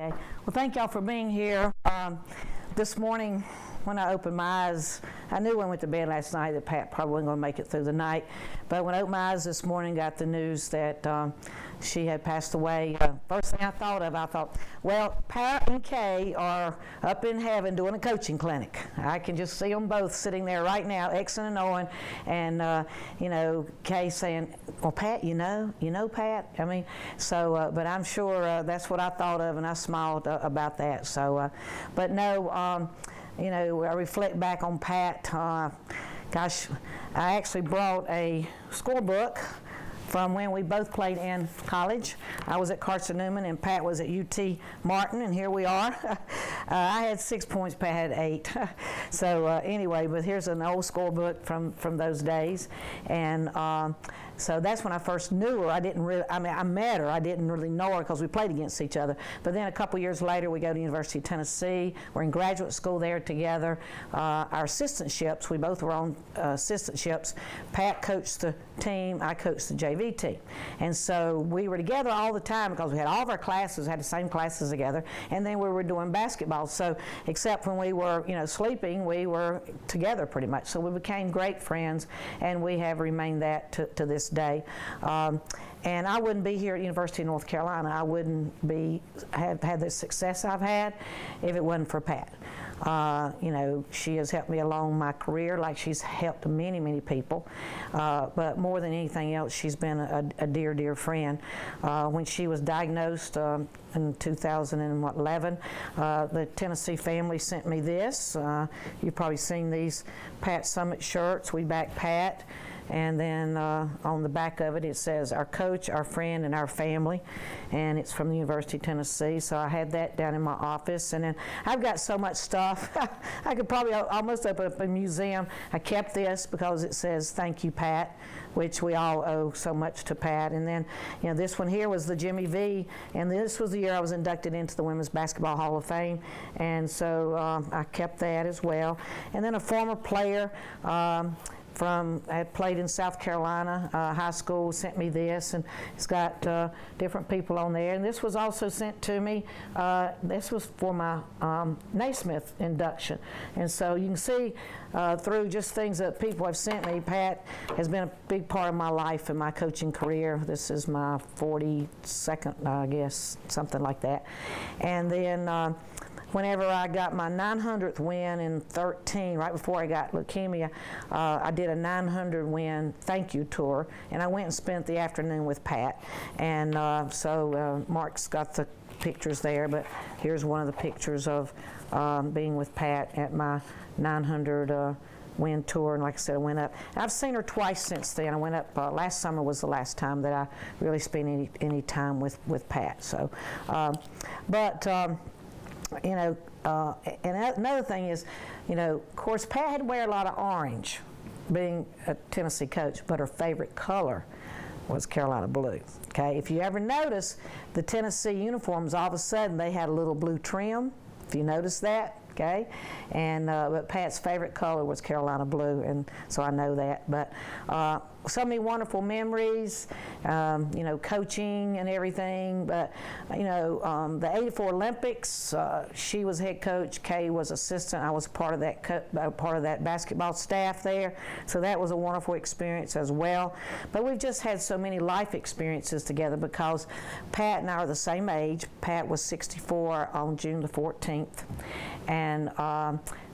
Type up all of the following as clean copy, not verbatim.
Okay. Well, thank y'all for being here. This morning, when I opened my eyes, I knew when I went to bed last night that Pat probably wasn't going to make it through the night. But when I opened my eyes this morning, got the news that she had passed away. First thing I thought, well, Pat and Kay are up in heaven doing a coaching clinic. I can just see them both sitting there right now, Xing and Oing, and Kay saying, "Well, Pat, you know, Pat." I mean, so, but I'm sure that's what I thought of, and I smiled about that. So, but no. I reflect back on Pat. Gosh, I actually brought a scorebook from when we both played in college. I was at Carson Newman and Pat was at UT Martin, and here we are. I had 6 points, Pat had 8. So anyway, but here's an old scorebook from those days, and so that's when I first knew her. I met her. I didn't really know her because we played against each other. But then a couple years later, we go to the University of Tennessee. We're in graduate school there together. Our assistantships, we both were on assistantships. Pat coached the team. I coached the JV team. And so we were together all the time because we had all of our classes, had the same classes together. And then we were doing basketball. So except when we were, sleeping, we were together pretty much. So we became great friends, and we have remained that to this day. And I wouldn't be here at University of North Carolina. I wouldn't have had the success I've had if it wasn't for Pat. She has helped me along my career like she's helped many, many people. But more than anything else, she's been a dear, dear friend. When she was diagnosed in 2011, the Tennessee family sent me this. You've probably seen these Pat Summitt shirts. We back Pat. And then on the back of it, it says, "Our coach, our friend, and our family." And it's from the University of Tennessee. So I had that down in my office. And then I've got so much stuff. I could probably almost open up a museum. I kept this because it says, "Thank you, Pat," which we all owe so much to Pat. And then, this one here was the Jimmy V. And this was the year I was inducted into the Women's Basketball Hall of Fame. And so I kept that as well. And then a former player, I had played in South Carolina high school, sent me this, and it's got different people on there. And this was also sent to me. This was for my Naismith induction. And so you can see through just things that people have sent me, Pat has been a big part of my life and my coaching career. This is my 42nd, I guess, something like that. And then whenever I got my 900th win in 13, right before I got leukemia, I did a 900 win thank you tour, and I went and spent the afternoon with Pat. And so Mark's got the pictures there, but here's one of the pictures of being with Pat at my 900 win tour. And like I said, I went up. I've seen her twice since then. I went up last summer was the last time that I really spent any time with Pat. So, and another thing is, of course, Pat had to wear a lot of orange, being a Tennessee coach, but her favorite color was Carolina blue. Okay, if you ever notice, the Tennessee uniforms, all of a sudden, they had a little blue trim, if you notice that. Okay, and but Pat's favorite color was Carolina blue, and so I know that. But so many wonderful memories, coaching and everything. But the '84 Olympics, she was head coach, Kay was assistant. I was part of that basketball staff there, so that was a wonderful experience as well. But we've just had so many life experiences together because Pat and I are the same age. Pat was 64 on June the 14th. And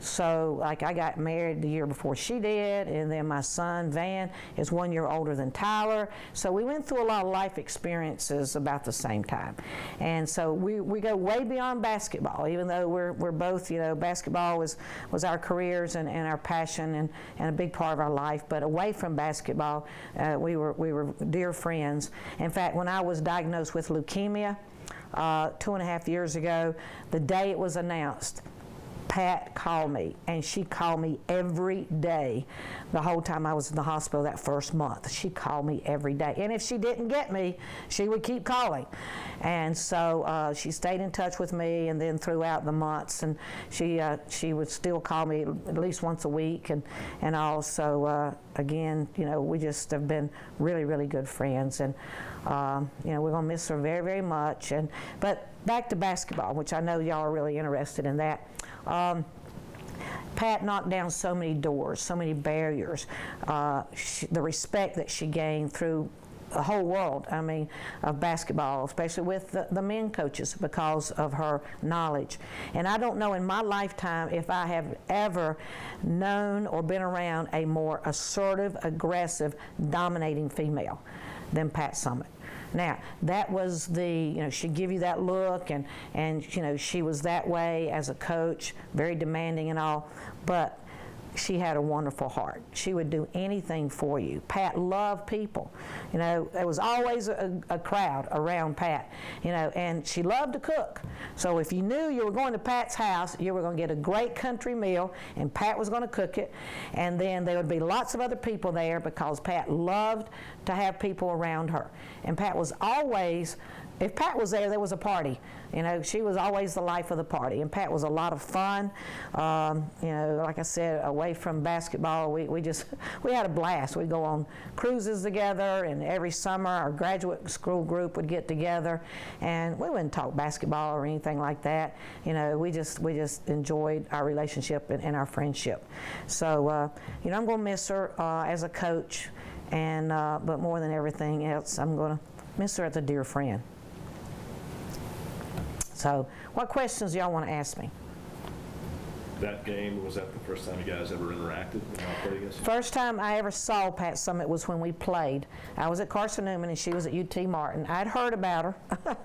so, like, I got married the year before she did, and then my son, Van, is 1 year older than Tyler. So we went through a lot of life experiences about the same time. And so we go way beyond basketball, even though we're both, basketball was our careers and our passion and a big part of our life. But away from basketball, we were dear friends. In fact, when I was diagnosed with leukemia 2.5 years ago, the day it was announced, Pat called me, and she called me every day the whole time I was in the hospital that first month. She called me every day, and if she didn't get me, she would keep calling. And so she stayed in touch with me, and then throughout the months, and she would still call me at least once a week, and also again, we just have been really, really good friends. And We're going to miss her very, very much. But back to basketball, which I know y'all are really interested in that. Pat knocked down so many doors, so many barriers. The respect that she gained through the whole world, of basketball, especially with the men coaches, because of her knowledge. And I don't know in my lifetime if I have ever known or been around a more assertive, aggressive, dominating female than Pat Summitt. Now, that was she'd give you that look, and she was that way as a coach, very demanding and all, but she had a wonderful heart. She would do anything for you. Pat loved people. There was always a crowd around Pat, and she loved to cook. So if you knew you were going to Pat's house, you were going to get a great country meal, and Pat was going to cook it, and then there would be lots of other people there because Pat loved to have people around her. And Pat was always, if Pat was there, there was a party. She was always the life of the party. And Pat was a lot of fun. Like I said, away from basketball, we had a blast. We'd go on cruises together, and every summer our graduate school group would get together, and we wouldn't talk basketball or anything like that. We just enjoyed our relationship and our friendship. So, I'm going to miss her as a coach, and but more than everything else, I'm going to miss her as a dear friend. So, what questions do y'all want to ask me? That game, was that the first time you guys ever interacted when y'all played against each other? First time I ever saw Pat Summitt was when we played. I was at Carson Newman and she was at UT Martin. I'd heard about her.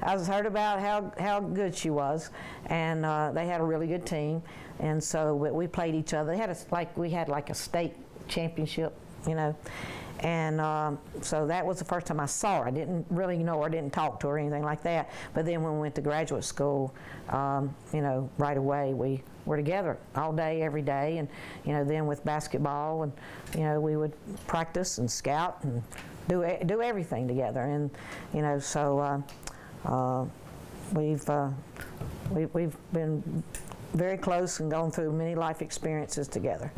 I was heard about how good she was, and they had a really good team. And so we played each other. We had like a state championship, And so that was the first time I saw her. I didn't really know her, I didn't talk to her or anything like that. But then when we went to graduate school, right away we were together all day, every day. And, then with basketball, and, we would practice and scout and do everything together. And, so we've been very close and gone through many life experiences together.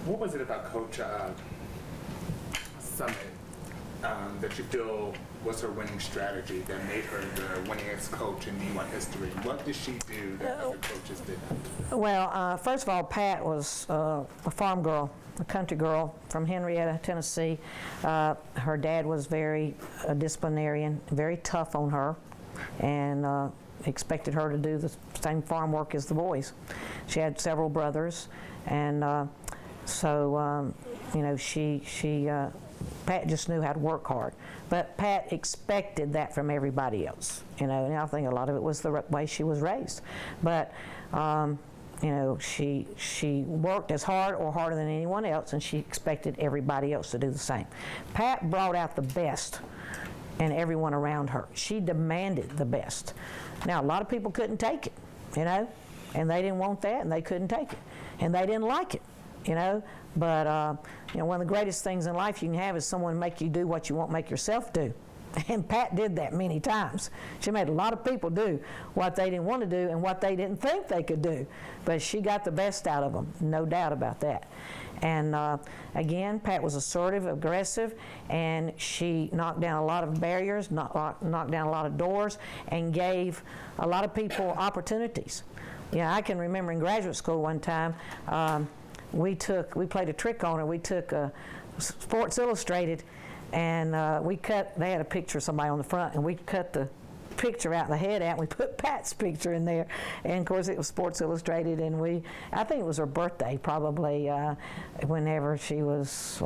What was it about Coach Summitt that you feel was her winning strategy that made her the winningest coach in D1 history? What did she do that other coaches didn't? Well, first of all, Pat was a farm girl, a country girl from Henrietta, Tennessee. Her dad was very disciplinarian, very tough on her, and expected her to do the same farm work as the boys. She had several brothers, and so, Pat just knew how to work hard. But Pat expected that from everybody else, and I think a lot of it was the way she was raised. But, she worked as hard or harder than anyone else, and she expected everybody else to do the same. Pat brought out the best in everyone around her. She demanded the best. Now, a lot of people couldn't take it, and they didn't want that, and they couldn't take it, and they didn't like it. But one of the greatest things in life you can have is someone make you do what you won't make yourself do. And Pat did that many times. She made a lot of people do what they didn't want to do and what they didn't think they could do. But she got the best out of them, no doubt about that. And again, Pat was assertive, aggressive, and she knocked down a lot of barriers, knocked down a lot of doors, and gave a lot of people opportunities. I can remember in graduate school one time, we played a trick on her. We took Sports Illustrated, and they had a picture of somebody on the front, and we cut the picture out, the head out, and we put Pat's picture in there. And of course it was Sports Illustrated, and I think it was her birthday probably, whenever she was,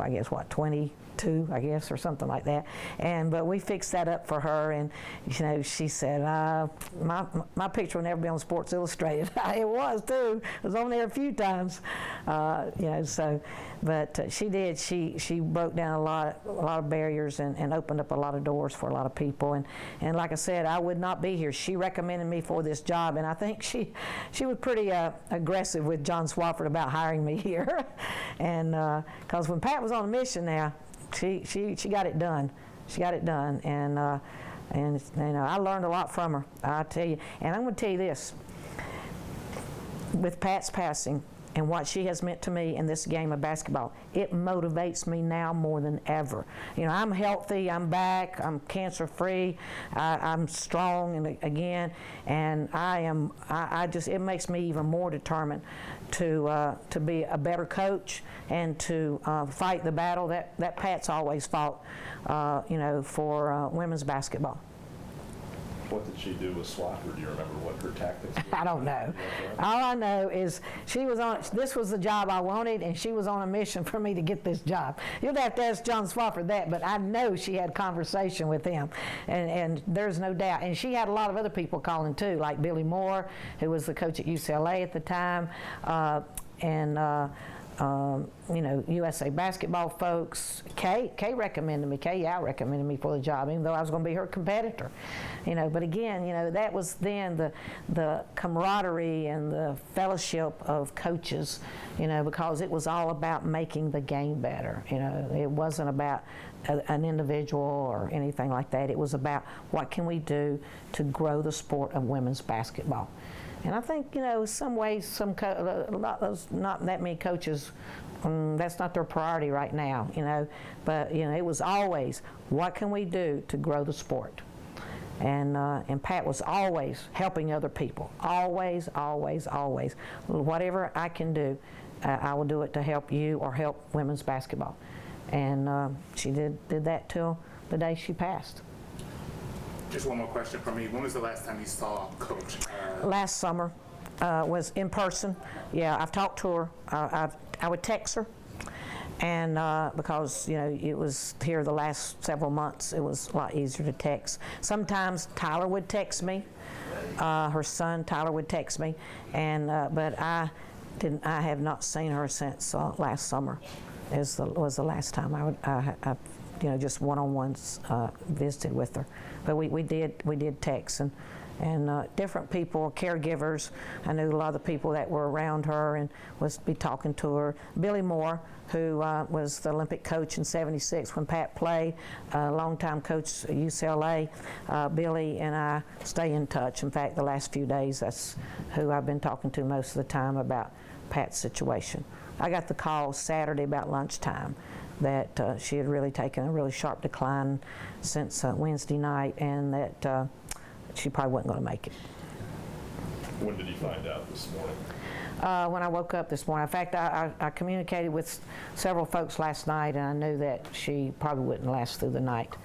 22, I guess, or something like that. But we fixed that up for her, and she said, my picture will never be on Sports Illustrated. It was too. It was on there a few times, but she did. She broke down a lot of barriers and opened up a lot of doors for a lot of people. And like I said, I would not be here. She recommended me for this job, and I think she was pretty aggressive with John Swafford about hiring me here. And because when Pat was on a mission now, she got it done. She got it done, and I learned a lot from her. I tell you, and I'm going to tell you this: with Pat's passing, and what she has meant to me in this game of basketball, it motivates me now more than ever. You know, I'm healthy, I'm back, I'm cancer-free, I'm strong and again, and it makes me even more determined to be a better coach and to fight the battle that Pat's always fought, for women's basketball. What did she do with Swafford? Do you remember what her tactics were? I don't know. All I know is this was the job I wanted, and she was on a mission for me to get this job. You'll have to ask John Swafford that, but I know she had conversation with him, and there's no doubt. And she had a lot of other people calling too, like Billy Moore, who was the coach at UCLA at the time, USA basketball folks. Kay recommended me. Kay Yao recommended me for the job, even though I was going to be her competitor. But again, that was then the camaraderie and the fellowship of coaches, because it was all about making the game better. It wasn't about an individual or anything like that. It was about what can we do to grow the sport of women's basketball. And I think, in some ways, not that many coaches, that's not their priority right now, But, it was always, what can we do to grow the sport? And Pat was always helping other people. Always, always, always. Whatever I can do, I will do it to help you or help women's basketball. And she did that till the day she passed. Just one more question from me. When was the last time you saw Coach? Last summer was in person. Yeah, I've talked to her. I would text her, and because it was here the last several months, it was a lot easier to text. Sometimes Tyler would text me. Her son Tyler would text me, and but I have not seen her since last summer. Was the last time I just one-on-ones visited with her. But we did text and different people, caregivers. I knew a lot of the people that were around her and was be talking to her. Billy Moore, who was the Olympic coach in '76 when Pat played, longtime coach at UCLA. Billy and I stay in touch. In fact, the last few days, that's who I've been talking to most of the time about Pat's situation. I got the call Saturday about lunchtime that she had really taken a really sharp decline since Wednesday night, and that she probably wasn't going to make it. When did you find out this morning? When I woke up this morning. In fact, I communicated with several folks last night, and I knew that she probably wouldn't last through the night.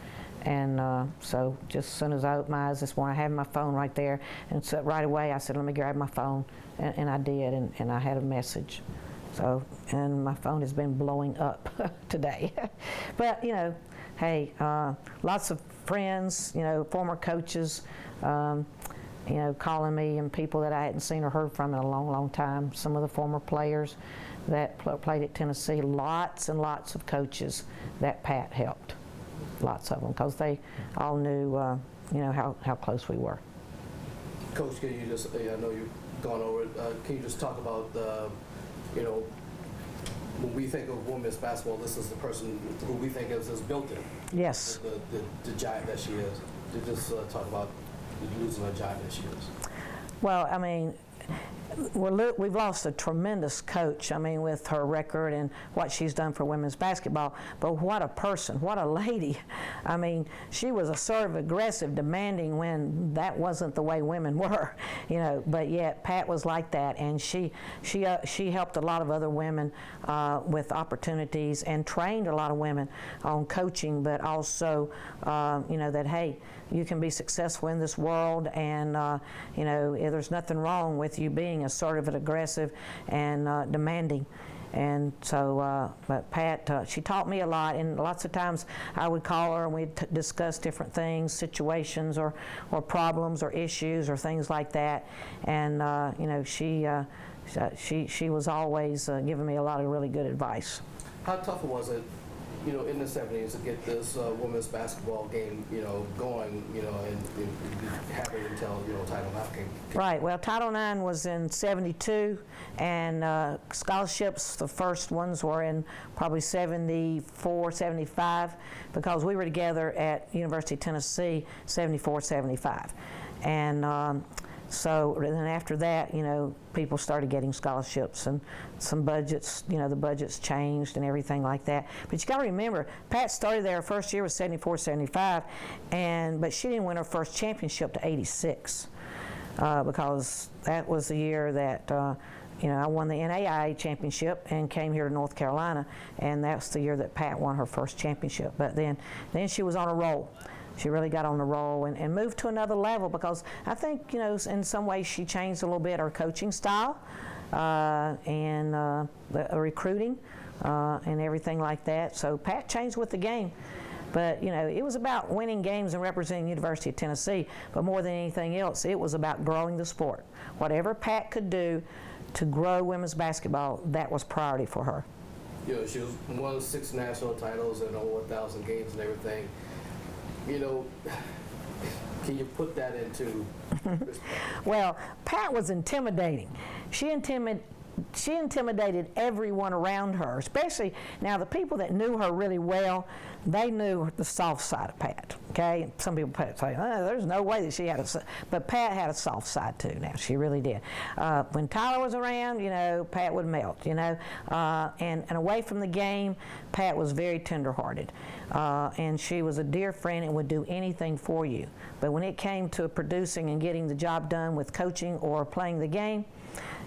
And so just as soon as I opened my eyes this morning, I had my phone right there, and so right away I said, let me grab my phone, and I did, and I had a message. So, and my phone has been blowing up today. But, hey, lots of friends, former coaches, calling me, and people that I hadn't seen or heard from in a long, long time. Some of the former players that played at Tennessee, lots and lots of coaches that Pat helped. Lots of them, because they all knew, how close we were. Coach, can you just, I know you've gone over it, can you just talk about when we think of women's basketball, this is the person who we think is built in. Yes. The giant that she is. To just talk about losing a giant that she is. Well, I mean, we've lost a tremendous coach, with her record and what she's done for women's basketball. But what a person, what a lady. She was a sort of aggressive, demanding when that wasn't the way women were, But yet Pat was like that, and she helped a lot of other women with opportunities and trained a lot of women on coaching, but also, that hey, you can be successful in this world, and there's nothing wrong with you being assertive and aggressive and demanding. And so, but Pat, she taught me a lot, and lots of times I would call her and we'd discuss different things, situations or problems or issues or things like that. And she was always giving me a lot of really good advice. How tough was it, in the 70s to get this women's basketball game, going, and having until, Title IX came? Right. Well, Title IX was in '72, and scholarships, the first ones were in probably '74, '75, because we were together at University of Tennessee, '74, '75. And So then after that, people started getting scholarships and some budgets, the budgets changed and everything like that. But you got to remember, Pat started there, her first year was 74, 75, but she didn't win her first championship to 86 because that was the year that I won the NAIA championship and came here to North Carolina, and that's the year that Pat won her first championship. But then she was on a roll. She really got on the roll and moved to another level because I think, in some ways she changed a little bit her coaching style and the recruiting and everything like that. So Pat changed with the game. But, it was about winning games and representing University of Tennessee, but more than anything else, it was about growing the sport. Whatever Pat could do to grow women's basketball, that was priority for her. She won 6 national titles and over 1,000 games and everything. Can you put that into perspective? Well, Pat was intimidating. She intimidated everyone around her, especially now the people that knew her really well. They knew the soft side of Pat. Okay, some people say, "There's no way that she had but Pat had a soft side too. Now she really did. When Tyler was around, Pat would melt. And away from the game, Pat was very tenderhearted, and she was a dear friend and would do anything for you. But when it came to producing and getting the job done with coaching or playing the game,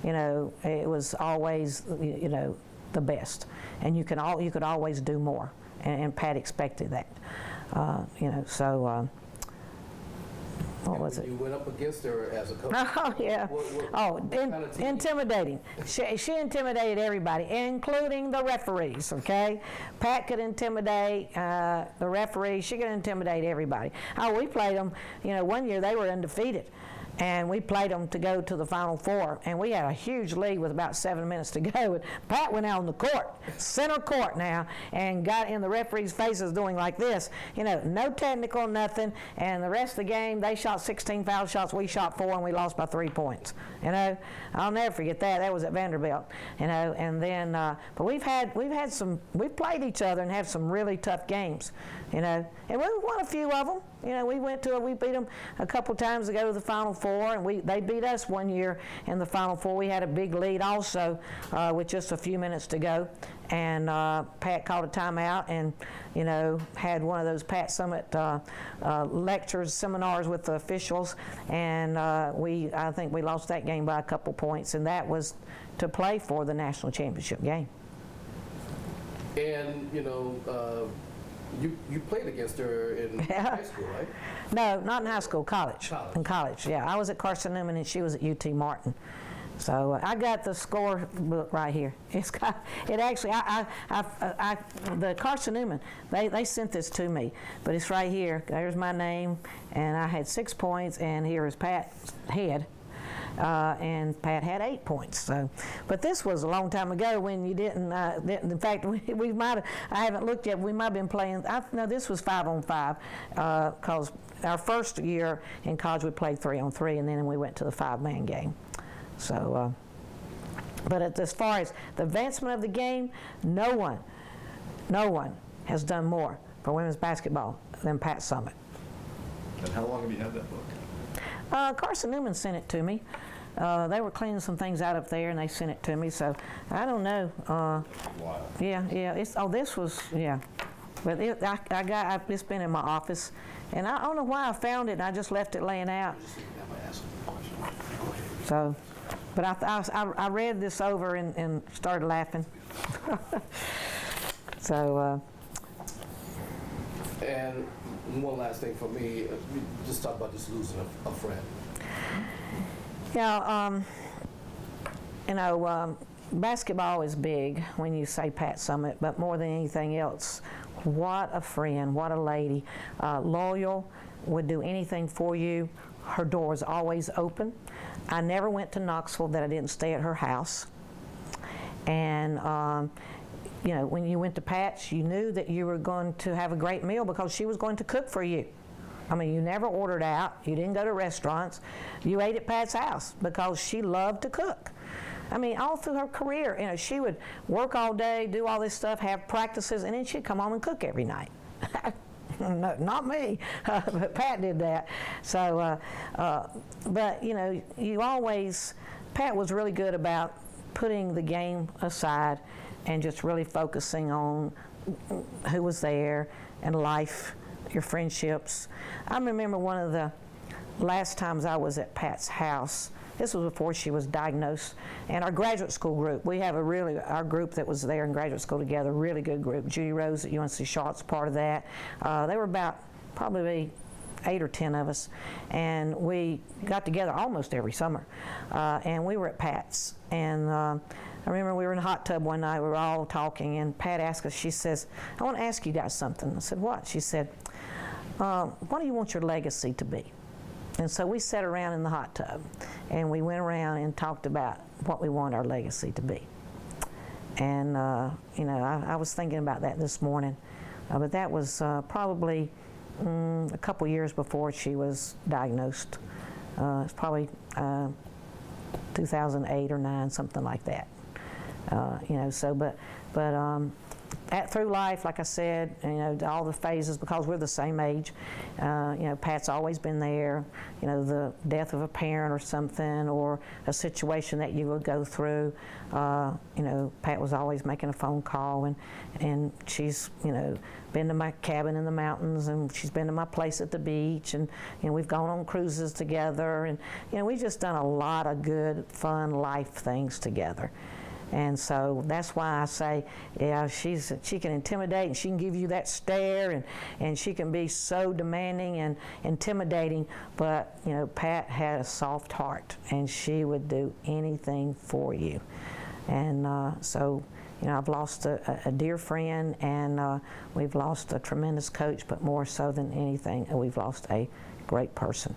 it was always, the best, and you could always do more, and Pat expected that, So what was it? You went up against her as a coach. Oh yeah. What kind of team? Intimidating. She intimidated everybody, including the referees. Okay, Pat could intimidate the referees. She could intimidate everybody. Oh, we played them. One year they were undefeated. And we played them to go to the Final Four, and we had a huge lead with about 7 minutes to go. And Pat went out on the court, center court now, and got in the referees' faces doing like this. No technical, nothing. And the rest of the game, they shot 16 foul shots, we shot 4, and we lost by 3 points. I'll never forget that. That was at Vanderbilt. And then, but we've played each other and had some really tough games. And we won a few of them. We beat them a couple times to go to the Final Four, and they beat us one year in the Final Four. We had a big lead also with just a few minutes to go, and Pat called a timeout and had one of those Pat Summitt seminars with the officials, and I think we lost that game by a couple points, and that was to play for the national championship game. And you played against her in high school, right? No, not in high school, college. In college, yeah. I was at Carson Newman and she was at UT Martin. So I got the score book right here. The Carson Newman, they sent this to me, but it's right here. There's my name, and I had 6 points, and here is Pat's head. And Pat had 8 points. So, but this was a long time ago when you didn't. In fact, we might. I haven't looked yet. We might have been playing. No, this was 5-on-5 because our first year in college we played 3-on-3, and then we went to the 5-man game. So, but as far as the advancement of the game, no one has done more for women's basketball than Pat Summitt. And how long have you had that book? Carson Newman sent it to me. They were cleaning some things out up there, and they sent it to me. So I don't know. Wow. Yeah. This was But it's been in my office, and I don't know why I found it. And I just left it laying out. So, but I read this over and started laughing. So. And one last thing for me, just talk about just losing a friend. Yeah, basketball is big when you say Pat Summitt, but more than anything else, what a friend, what a lady. Loyal, would do anything for you. Her door is always open. I never went to Knoxville that I didn't stay at her house. And when you went to Pat's, you knew that you were going to have a great meal because she was going to cook for you. I mean, you never ordered out. You didn't go to restaurants. You ate at Pat's house because she loved to cook. I mean, all through her career, she would work all day, do all this stuff, have practices, and then she'd come home and cook every night. No, not me, but Pat did that. So, but you know, Pat was really good about putting the game aside and just really focusing on who was there and life, your friendships. I remember one of the last times I was at Pat's house. This was before she was diagnosed, and our graduate school group, we have our group that was there in graduate school together, really good group. Judy Rose at UNC Charlotte's part of that. They were about probably 8 or 10 of us, and we got together almost every summer, and we were at Pat's, and I remember we were in a hot tub one night, we were all talking, and Pat asked us, she says, I want to ask you guys something. I said, what? She said, what do you want your legacy to be? And so we sat around in the hot tub, and we went around and talked about what we want our legacy to be. And, you know, I was thinking about that this morning, but that was probably a couple years before she was diagnosed. It's probably 2008 or 9, something like that. You know, so, but through life, like I said, you know, all the phases, because we're the same age, you know, Pat's always been there. You know, the death of a parent or something, or a situation that you would go through, you know, Pat was always making a phone call, and she's, you know, been to my cabin in the mountains, and she's been to my place at the beach, and, you know, we've gone on cruises together, and, you know, we've just done a lot of good, fun life things together. And so that's why I say, yeah, she can intimidate, and she can give you that stare, and she can be so demanding and intimidating, but, you know, Pat had a soft heart, and she would do anything for you. And so, you know, I've lost a dear friend, and we've lost a tremendous coach, but more so than anything, we've lost a great person.